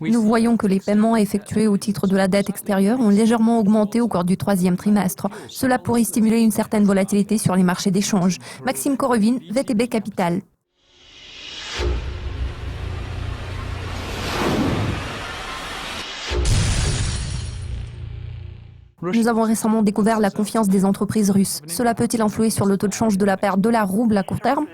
Nous voyons que les paiements effectués au titre de la dette extérieure ont légèrement augmenté au cours du troisième trimestre. Cela pourrait stimuler une certaine volatilité sur les marchés d'échange. Maxime Korovine, VTB Capital. Nous avons récemment découvert la confiance des entreprises russes. Cela peut-il influer sur le taux de change de la paire dollar-rouble à court terme?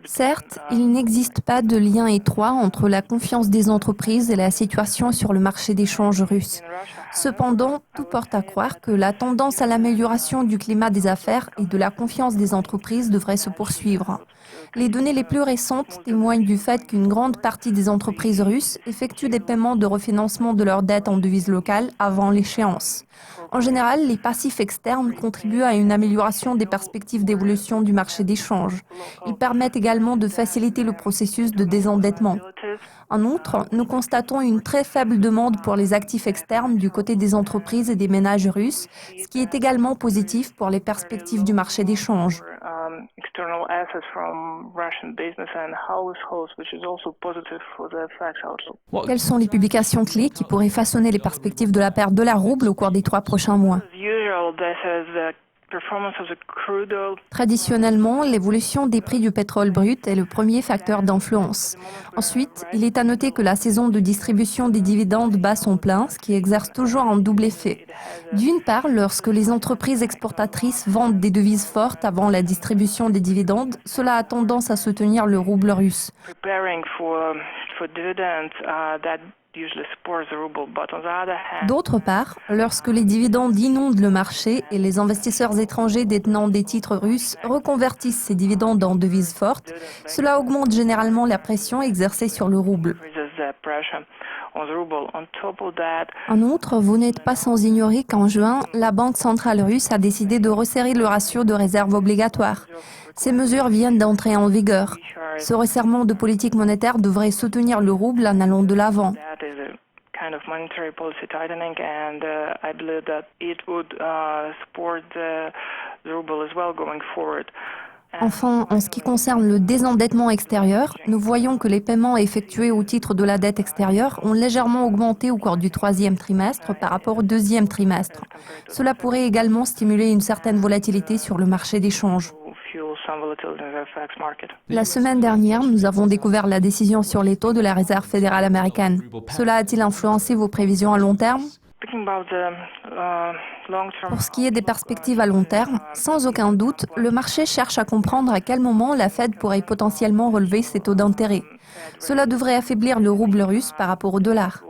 Certes, il n'existe pas de lien étroit entre la confiance des entreprises et la situation sur le marché d'échange russe. Cependant, tout porte à croire que la tendance à l'amélioration du climat des affaires et de la confiance des entreprises devrait se poursuivre. Les données les plus récentes témoignent du fait qu'une grande partie des entreprises russes effectuent des paiements de refinancement de leurs dettes en devise locale avant l'échéance. En général, les passifs externes contribuent à une amélioration des perspectives d'évolution du marché d'échange. Ils permettent également de faciliter le processus de désendettement. En outre, nous constatons une très faible demande pour les actifs externes du côté des entreprises et des ménages russes, ce qui est également positif pour les perspectives du marché d'échange. Quelles sont les publications clés qui pourraient façonner les perspectives de la paire dollar-rouble au cours des 3 prochains mois? Traditionnellement, l'évolution des prix du pétrole brut est le premier facteur d'influence. Ensuite, il est à noter que la saison de distribution des dividendes bat son plein, ce qui exerce toujours un double effet. D'une part, lorsque les entreprises exportatrices vendent des devises fortes avant la distribution des dividendes, cela a tendance à soutenir le rouble russe. D'autre part, lorsque les dividendes inondent le marché et les investisseurs étrangers détenant des titres russes reconvertissent ces dividendes en devises fortes, cela augmente généralement la pression exercée sur le rouble. En outre, vous n'êtes pas sans ignorer qu'en juin, la Banque centrale russe a décidé de resserrer le ratio de réserve obligatoire. Ces mesures viennent d'entrer en vigueur. Ce resserrement de politique monétaire devrait soutenir le rouble en allant de l'avant. Enfin, en ce qui concerne le désendettement extérieur, nous voyons que les paiements effectués au titre de la dette extérieure ont légèrement augmenté au cours du troisième trimestre par rapport au deuxième trimestre. Cela pourrait également stimuler une certaine volatilité sur le marché d'échange. La semaine dernière, nous avons découvert la décision sur les taux de la Réserve fédérale américaine. Cela a-t-il influencé vos prévisions à long terme? Pour ce qui est des perspectives à long terme, sans aucun doute, le marché cherche à comprendre à quel moment la Fed pourrait potentiellement relever ses taux d'intérêt. Cela devrait affaiblir le rouble russe par rapport au dollar.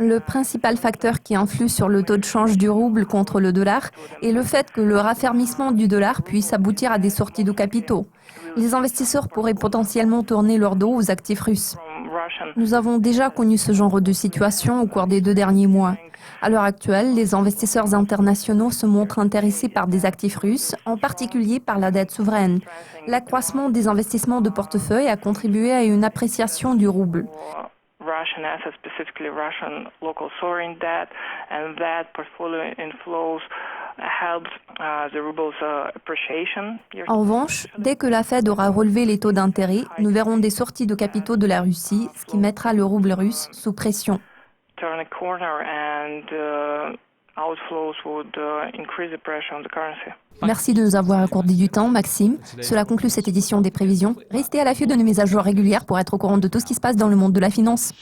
Le principal facteur qui influe sur le taux de change du rouble contre le dollar est le fait que le raffermissement du dollar puisse aboutir à des sorties de capitaux. Les investisseurs pourraient potentiellement tourner leur dos aux actifs russes. Nous avons déjà connu ce genre de situation au cours des 2 derniers mois. À l'heure actuelle, les investisseurs internationaux se montrent intéressés par des actifs russes, en particulier par la dette souveraine. L'accroissement des investissements de portefeuille a contribué à une appréciation du rouble. En revanche, dès que la Fed aura relevé les taux d'intérêt, nous verrons des sorties de capitaux de la Russie, ce qui mettra le rouble russe sous pression. Merci de nous avoir accordé du temps, Maxime. Cela conclut cette édition des prévisions. Restez à l'affût de nos mises à jour régulières pour être au courant de tout ce qui se passe dans le monde de la finance.